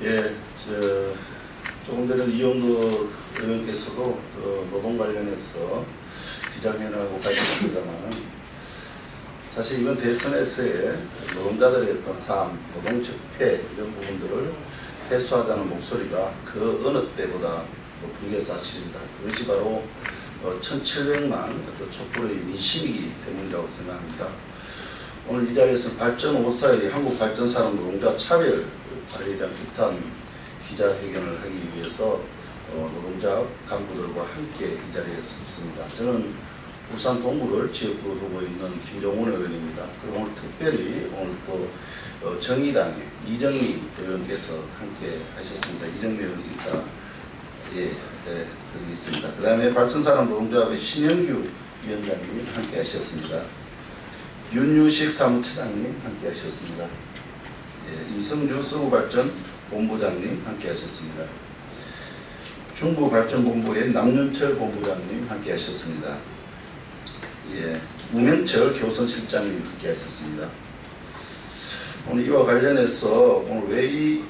예, 조금 전에 이용도 의원께서도 노동 관련해서 기자회견하고 발표합니다만, 사실 이번 대선에서의 노동자들의 어떤 삶, 노동 적폐 이런 부분들을 해소하자는 목소리가 그 어느 때보다 높은 게 사실입니다. 그것이 바로 1700만 촛불의 민심이기 때문이라고 생각합니다. 오늘 이 자리에서는 발전 5사의 한국 발전산업 노동자 차별 관리에 대한 규탄 기자회견을 하기 위해서 노동자 간부들과 함께 이 자리에 섰습니다. 저는 울산 동구를 지역구로 두고 있는 김종훈 의원입니다. 그리고 오늘 특별히 오늘 또 정의당의 이정미 의원께서 함께 하셨습니다. 이정미 의원 인사 드리겠습니다. 그 다음에 발전산업 노동조합의 신영규 위원장님 함께 하셨습니다. 윤유식 사무처장님 함께 하셨습니다. 임성주 서구발전 본부장님 함께 하셨습니다. 중부발전본부의 남윤철 본부장님 함께 하셨습니다. 우명철 교선실장님 함께 하셨습니다. 오늘 이와 관련해서 오늘 왜 이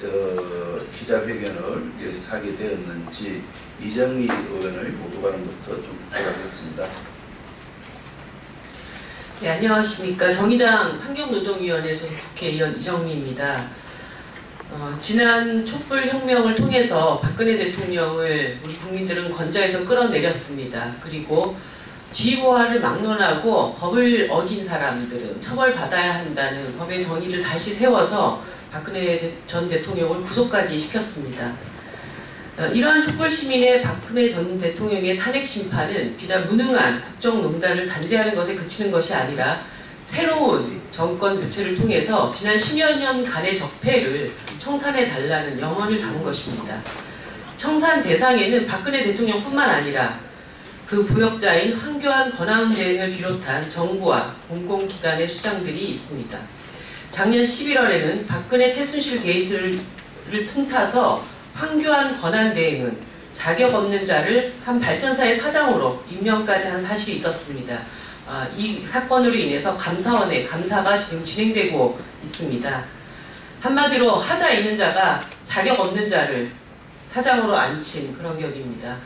기자회견을 여기서 하게 되었는지 이정미 의원의 모두 발언부터 좀 듣도록 하겠습니다. 네, 안녕하십니까. 정의당 환경노동위원회 소속 국회의원 이정미입니다. 지난 촛불혁명을 통해서 박근혜 대통령을 우리 국민들은 건자에서 끌어내렸습니다. 그리고 지위보화를 막론하고 법을 어긴 사람들은 처벌받아야 한다는 법의 정의를 다시 세워서 박근혜 전 대통령을 구속까지 시켰습니다. 이러한 촛불시민의 박근혜 전 대통령의 탄핵 심판은 비단 무능한 국정농단을 단죄하는 것에 그치는 것이 아니라 새로운 정권 교체를 통해서 지난 10여 년간의 적폐를 청산해달라는 염원을 담은 것입니다. 청산 대상에는 박근혜 대통령뿐만 아니라 그 부역자인 황교안 권한대행을 비롯한 정부와 공공기관의 수장들이 있습니다. 작년 11월에는 박근혜 최순실 게이트를 틈타서 황교안 권한대행은 자격 없는 자를 한 발전사의 사장으로 임명까지 한 사실이 있었습니다. 이 사건으로 인해서 감사원의 감사가 지금 진행되고 있습니다. 한마디로 하자 있는 자가 자격 없는 자를 사장으로 앉힌 그런 격입니다.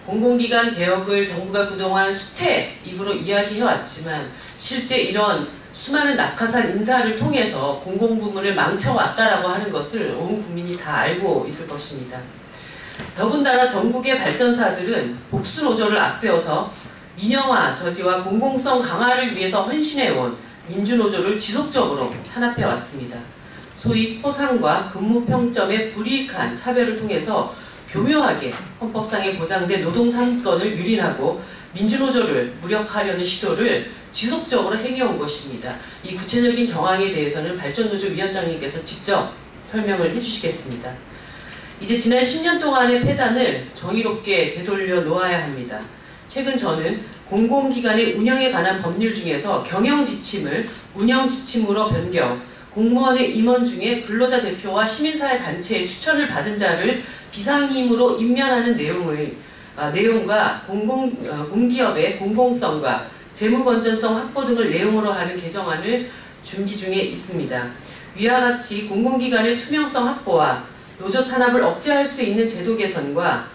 공공기관 개혁을 정부가 그동안 수태 입으로 이야기해왔지만 실제 이런 수많은 낙하산 인사를 통해서 공공부문을 망쳐왔다라고 하는 것을 온 국민이 다 알고 있을 것입니다. 더군다나 전국의 발전사들은 복수노조를 앞세워서 민영화 저지와 공공성 강화를 위해서 헌신해온 민주노조를 지속적으로 탄압해왔습니다. 소위 포상과 근무평점의 불이익한 차별을 통해서 교묘하게 헌법상에 보장된 노동상권을 유린하고 민주노조를 무력화하려는 시도를 지속적으로 행해온 것입니다. 이 구체적인 정황에 대해서는 발전노조 위원장님께서 직접 설명을 해주시겠습니다. 이제 지난 10년 동안의 폐단을 정의롭게 되돌려 놓아야 합니다. 최근 저는 공공기관의 운영에 관한 법률 중에서 경영지침을 운영지침으로 변경, 공무원의 임원 중에 근로자 대표와 시민사회 단체의 추천을 받은 자를 비상임으로 임명하는 내용과 공기업의 공공성과 재무건전성 확보 등을 내용으로 하는 개정안을 준비 중에 있습니다. 위와 같이 공공기관의 투명성 확보와 노조 탄압을 억제할 수 있는 제도 개선과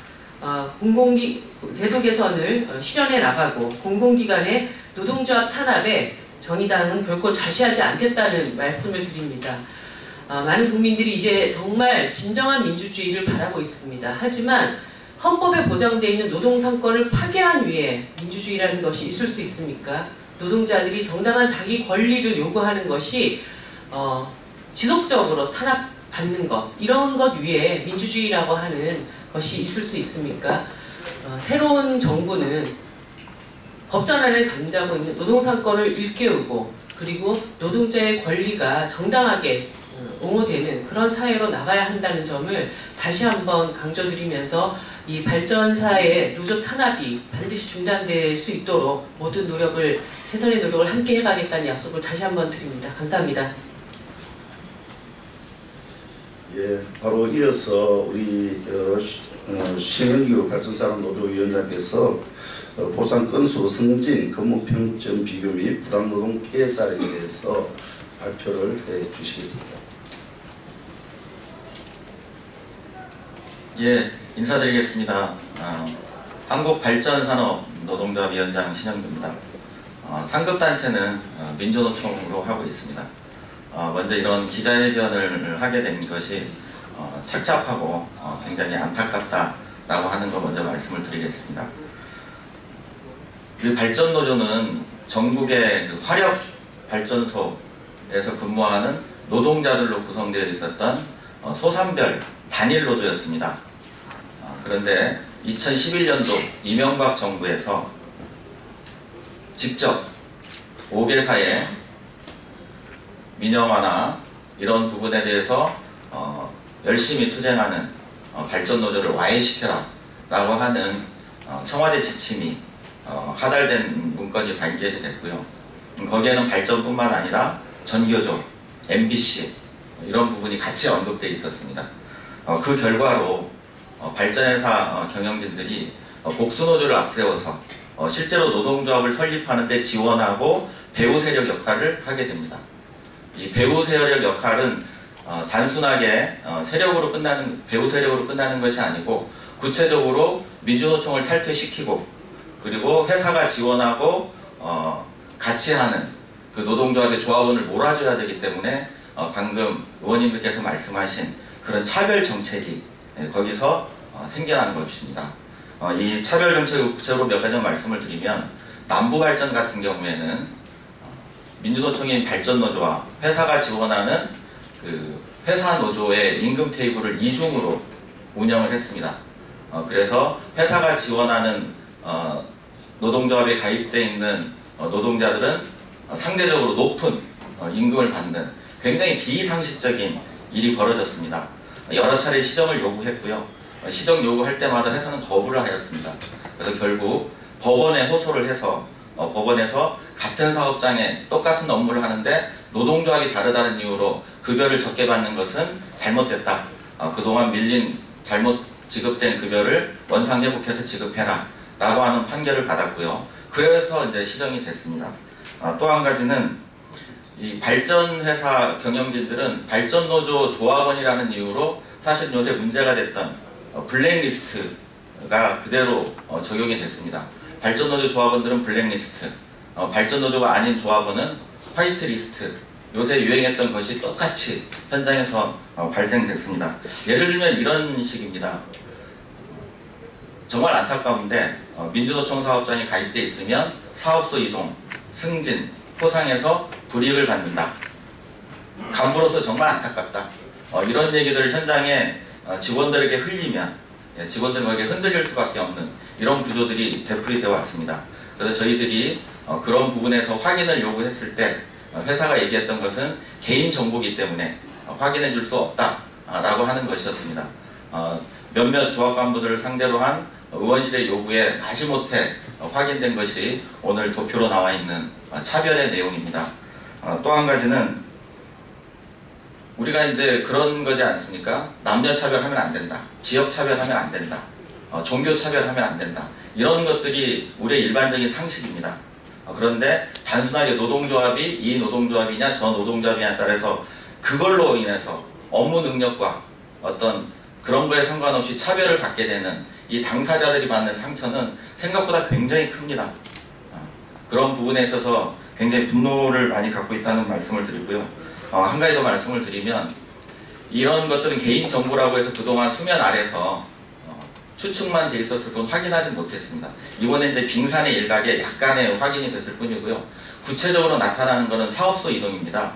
제도 개선을 실현해 나가고 공공기관의 노동조합 탄압에 정의당은 결코 자시하지 않겠다는 말씀을 드립니다. 많은 국민들이 이제 정말 진정한 민주주의를 바라고 있습니다. 하지만 헌법에 보장되어 있는 노동상권을 파괴한 위에 민주주의라는 것이 있을 수 있습니까? 노동자들이 정당한 자기 권리를 요구하는 것이 지속적으로 탄압받는 것, 이런 것 위에 민주주의라고 하는 것이 있을 수 있습니까? 새로운 정부는 법전 안에 잠자고 있는 노동상권을 일깨우고 그리고 노동자의 권리가 정당하게 옹호되는 그런 사회로 나가야 한다는 점을 다시 한번 강조드리면서 이 발전사의 노조 탄압이 반드시 중단될 수 있도록 모든 노력을, 최선의 노력을 함께 해가겠다는 약속을 다시 한번 드립니다. 감사합니다. 예, 바로 이어서 우리 신영규 발전산업 노조위원장께서 보상 건수, 승진, 근무평점 비교 및 부당노동 피해 사례에 대해서 발표를 해 주시겠습니다. 예, 인사드리겠습니다. 한국발전산업노동조합위원장 신영규입니다. 상급단체는 민주노총으로 하고 있습니다. 먼저 이런 기자회견을 하게 된 것이 착잡하고 굉장히 안타깝다라고 하는 거 먼저 말씀을 드리겠습니다. 우리 발전노조는 전국의 그 화력발전소에서 근무하는 노동자들로 구성되어 있었던 소산별 단일 노조였습니다. 그런데 2011년도 이명박 정부에서 직접 5개사의 민영화나 이런 부분에 대해서 열심히 투쟁하는 발전노조를 와해시켜라 라고 하는 청와대 지침이 하달된 문건이 발견이 됐고요. 거기에는 발전뿐만 아니라 전교조, MBC 이런 부분이 같이 언급되어 있었습니다. 그 결과로 발전회사 경영진들이 복수노조를 앞세워서 실제로 노동조합을 설립하는 데 지원하고 배후 세력 역할을 하게 됩니다. 이 배후 세력 역할은 단순하게 배후 세력으로 끝나는 것이 아니고 구체적으로 민주노총을 탈퇴시키고 그리고 회사가 지원하고 같이 하는 그 노동조합의 조합원을 몰아줘야 되기 때문에 방금 의원님들께서 말씀하신 그런 차별 정책이 거기서 생겨나는 것입니다. 이 차별 정책을 구체적으로 몇 가지 말씀을 드리면 남부발전 같은 경우에는 민주노총인 발전노조와 회사가 지원하는 그 회사 노조의 임금 테이블을 이중으로 운영을 했습니다. 그래서 회사가 지원하는 노동조합에 가입되어 있는 노동자들은 상대적으로 높은 임금을 받는 굉장히 비상식적인 일이 벌어졌습니다. 여러 차례 시정을 요구했고요. 시정 요구할 때마다 회사는 거부를 하였습니다. 그래서 결국 법원에 호소를 해서 법원에서 같은 사업장에 똑같은 업무를 하는데 노동조합이 다르다는 이유로 급여를 적게 받는 것은 잘못됐다. 그동안 밀린 잘못 지급된 급여를 원상회복해서 지급해라 라고 하는 판결을 받았고요. 그래서 이제 시정이 됐습니다. 또 한 가지는 이 발전회사 경영진들은 발전노조 조합원이라는 이유로 사실 요새 문제가 됐던 블랙리스트가 그대로 적용이 됐습니다. 발전노조 조합원들은 블랙리스트, 발전노조가 아닌 조합원은 화이트리스트, 요새 유행했던 것이 똑같이 현장에서 발생됐습니다. 예를 들면 이런 식입니다. 정말 안타까운데 민주노총 사업장에 가입돼 있으면 사업소 이동, 승진, 포상해서 불이익을 받는다. 간부로서 정말 안타깝다. 이런 얘기들을 현장에 직원들에게 흘리면 직원들에게 흔들릴 수밖에 없는 이런 구조들이 되풀이되어 왔습니다. 그래서 저희들이 그런 부분에서 확인을 요구했을 때 회사가 얘기했던 것은 개인정보이기 때문에 확인해 줄 수 없다라고 하는 것이었습니다. 몇몇 조합 간부들을 상대로 한 의원실의 요구에 마지못해 확인된 것이 오늘 도표로 나와 있는 차별의 내용입니다. 또 한 가지는 우리가 이제 그런 거지 않습니까? 남녀 차별하면 안 된다. 지역 차별하면 안 된다. 종교 차별하면 안 된다. 이런 것들이 우리의 일반적인 상식입니다. 그런데 단순하게 노동조합이 이 노동조합이냐 저 노동조합이냐에 따라서 그걸로 인해서 업무 능력과 어떤 그런 거에 상관없이 차별을 받게 되는 이 당사자들이 받는 상처는 생각보다 굉장히 큽니다. 그런 부분에 있어서 굉장히 분노를 많이 갖고 있다는 말씀을 드리고요. 한 가지 더 말씀을 드리면 이런 것들은 개인정보라고 해서 그동안 수면 아래서 추측만 돼 있었을 뿐 확인하지 못했습니다. 이번에 이제 빙산의 일각에 약간의 확인이 됐을 뿐이고요. 구체적으로 나타나는 것은 사업소 이동입니다.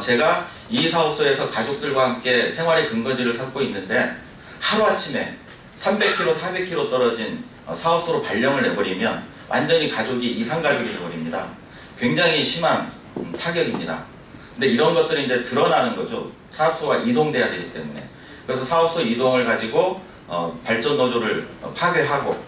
제가 이 사업소에서 가족들과 함께 생활의 근거지를 찾고 있는데 하루아침에 300km, 400km 떨어진 사업소로 발령을 내버리면 완전히 가족이 이상가족이 되어버립니다. 굉장히 심한 타격입니다. 근데 이런 것들이 이제 드러나는 거죠. 사업소가 이동돼야 되기 때문에. 그래서 사업소 이동을 가지고 발전노조를 파괴하고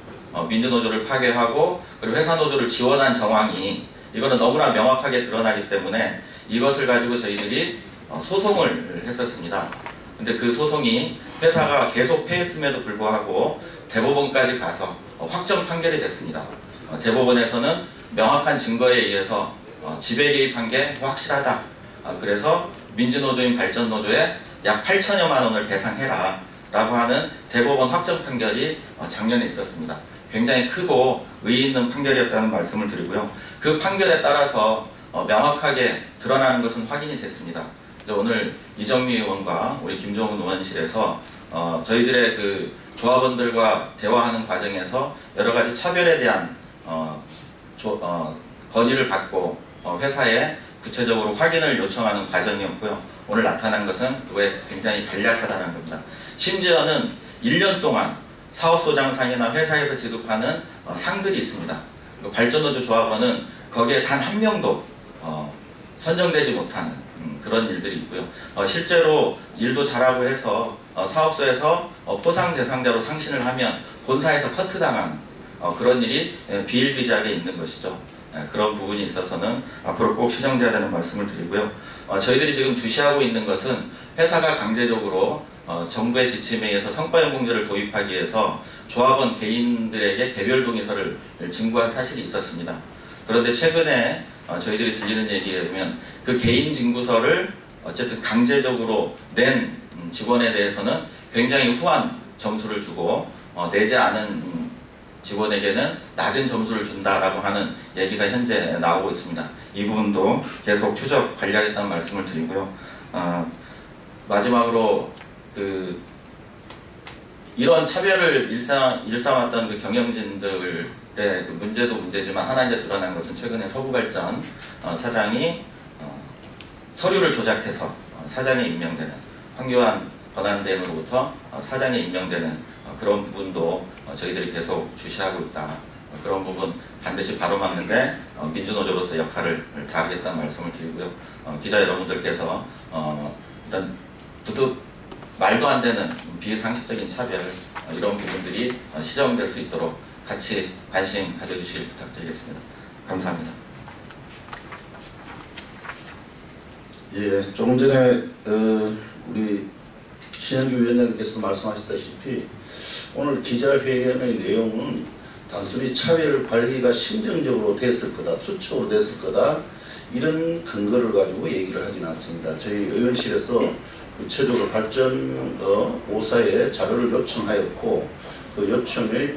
민주노조를 파괴하고 그리고 회사노조를 지원한 정황이 이거는 너무나 명확하게 드러나기 때문에 이것을 가지고 저희들이 소송을 했었습니다. 근데 그 소송이 회사가 계속 패했음에도 불구하고 대법원까지 가서 확정 판결이 됐습니다. 대법원에서는 명확한 증거에 의해서 지배 개입한 게 확실하다. 그래서 민주노조인 발전노조에 약 8천여만 원을 배상해라 라고 하는 대법원 확정 판결이 작년에 있었습니다. 굉장히 크고 의의 있는 판결이었다는 말씀을 드리고요. 그 판결에 따라서 명확하게 드러나는 것은 확인이 됐습니다. 오늘 이정미 의원과 우리 김종훈 의원실에서 저희들의 그 조합원들과 대화하는 과정에서 여러 가지 차별에 대한 건의를 받고 회사에 구체적으로 확인을 요청하는 과정이었고요. 오늘 나타난 것은 그거에 굉장히 간략하다는 겁니다. 심지어는 1년 동안 사업소장상이나 회사에서 지급하는 상들이 있습니다. 발전노조 조합원은 거기에 단 한 명도 선정되지 못하는 그런 일들이 있고요. 실제로 일도 잘하고 해서 사업소에서 포상 대상자로 상신을 하면 본사에서 커트당한 그런 일이 비일비재하게 있는 것이죠. 그런 부분이 있어서는 앞으로 꼭 시정돼야 되는 말씀을 드리고요. 저희들이 지금 주시하고 있는 것은 회사가 강제적으로 정부의 지침에 의해서 성과연공제를 도입하기 위해서 조합원 개인들에게 개별 동의서를 진구할 사실이 있었습니다. 그런데 최근에 저희들이 들리는 얘기에 보면 그 개인 진구서를 어쨌든 강제적으로 낸 직원에 대해서는 굉장히 후한 점수를 주고 내지 않은 직원에게는 낮은 점수를 준다라고 하는 얘기가 현재 나오고 있습니다. 이 부분도 계속 추적 관리하겠다는 말씀을 드리고요. 마지막으로 이런 차별을 일삼았던 그 경영진들의 그 문제도 문제지만 하나 이제 드러난 것은 최근에 서부발전 사장이 서류를 조작해서 사장에 임명되는 황교안 권한대행으로부터 사장에 임명되는 그런 부분도 저희들이 계속 주시하고 있다. 그런 부분 반드시 바로막는데 민주노조로서 역할을 다하겠다는 말씀을 드리고요. 기자 여러분들께서 이런 말도 안 되는 비상식적인 차별 이런 부분들이 시정될 수 있도록 같이 관심 가져주시길 부탁드리겠습니다. 감사합니다. 예, 조금 전에 우리 신현규 위원장님께서 말씀하셨다시피 오늘 기자회견의 내용은 단순히 차별 관리가 심정적으로 됐을 거다, 수적으로 됐을 거다 이런 근거를 가지고 얘기를 하진 않습니다. 저희 의원실에서 구체적으로 발전 5사에 자료를 요청하였고 그 요청의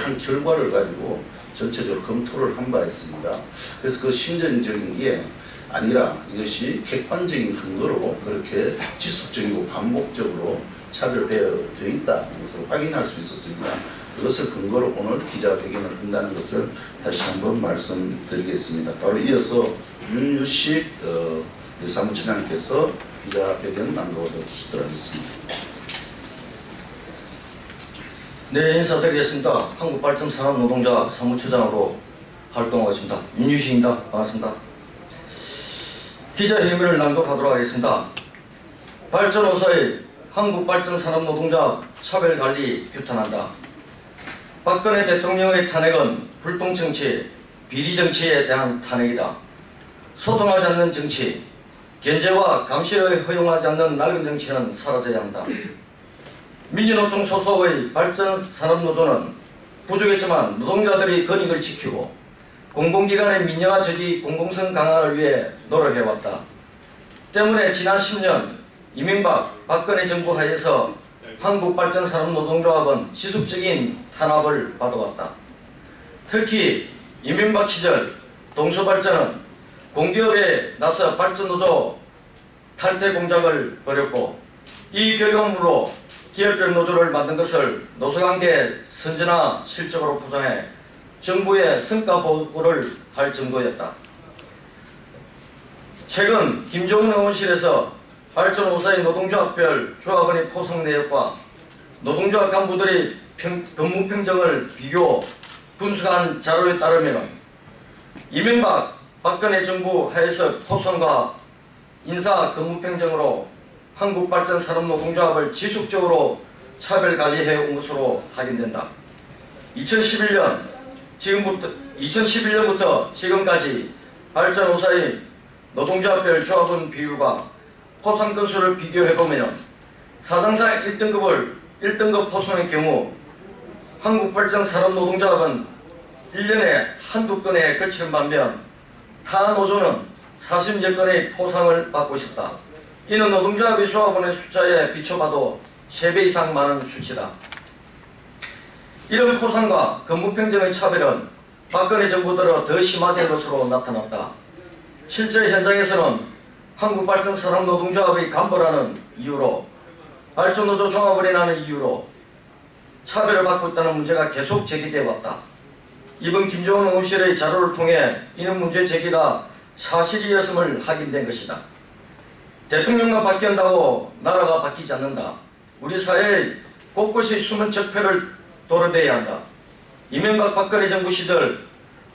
한 결과를 가지고 전체적으로 검토를 한 바 있습니다. 그래서 그 심정적인 게 아니라 이것이 객관적인 근거로 그렇게 지속적이고 반복적으로 차별되어져 있다는 것을 확인할 수 있었습니다. 그것을 근거로 오늘 기자회견을 한다는 것을 다시 한번 말씀드리겠습니다. 바로 이어서 윤유식 사무처장님께서 기자회견 낭독을 해주시도록 하겠습니다. 네, 인사드리겠습니다. 한국발전산업노동자 사무처장으로 활동하겠습니다. 윤유식입니다. 반갑습니다. 기자회견을 낭독하도록 하겠습니다. 발전호사의 한국발전산업노동자 차별관리 규탄한다. 박근혜 대통령의 탄핵은 불통정치, 비리정치에 대한 탄핵이다. 소통하지 않는 정치, 견제와 감시를 허용하지 않는 낡은 정치는 사라져야 한다. 민주노총 소속의 발전산업노조는 부족했지만 노동자들의 권익을 지키고 공공기관의 민영화 저지 공공성 강화를 위해 노력해왔다. 때문에 지난 10년 이명박, 박근혜 정부 하에서 한국발전산업노동조합은 지속적인 탄압을 받아왔다. 특히 이명박 시절 동서발전은 공기업에 나서 발전노조 탈퇴 공작을 벌였고 이 결과물로 기업별 노조를 만든 것을 노사관계 선진화 실적으로 포장해 정부에 성과 보고를 할 정도였다. 최근 김종훈 의원실에서 발전 5사의 노동조합별 조합원의 포상 내역과 노동조합 간부들의 근무 평정을 비교 분석한 자료에 따르면 이명박, 박근혜 정부 하에서 포상과 인사 근무 평정으로 한국발전산업노동조합을 지속적으로 차별관리해 온 것으로 확인된다. 2011년부터 지금까지 발전 5사의 노동조합별 조합원 비율과 포상 건수를 비교해보면 사상상 1등급 포상의 경우 한국발전산업노동조합은 1년에 한두 건에 그치는 반면 타 노조는 40여 건의 포상을 받고 있었다. 이는 노동조합의 조합원의 숫자에 비춰봐도 3배 이상 많은 수치다. 이런 포상과 근무평등의 차별은 박근혜 정부 들어 더 심화된 것으로 나타났다. 실제 현장에서는 한국발전산업노동조합의 간부라는 이유로 발전노조 종합을 인하는 이유로 차별을 받고 있다는 문제가 계속 제기되어 왔다. 이번 김정은 의원실의 자료를 통해 이는 문제 제기가 사실이었음을 확인된 것이다. 대통령만 바뀐다고 나라가 바뀌지 않는다. 우리 사회의 곳곳에 숨은 적폐를 도려내야 한다. 이명박 박근혜 정부 시절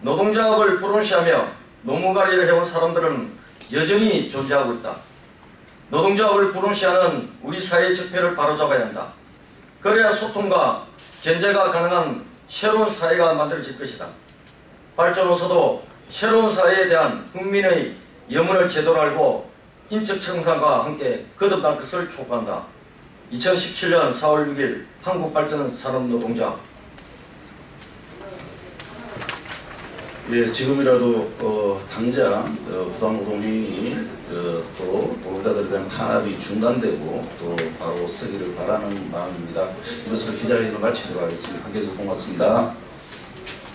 노동자업을 불온시하며 노무관리를 해온 사람들은 여전히 존재하고 있다. 노동자업을 불온시하는 우리 사회의 적폐를 바로잡아야 한다. 그래야 소통과 견제가 가능한 새로운 사회가 만들어질 것이다. 발전호서도 새로운 사회에 대한 국민의 염원을 제대로 알고 인적 청산과 함께 거듭날 것을 촉구한다. 2017년 4월 6일 한국발전산업노동자. 예, 지금이라도 당장 부당노동행위 또 노동자들에 대한 탄압이 중단되고 또 바로 서기를 바라는 마음입니다. 이것으로 기자회견을 마치도록 하겠습니다. 함께해 주셔서 고맙습니다.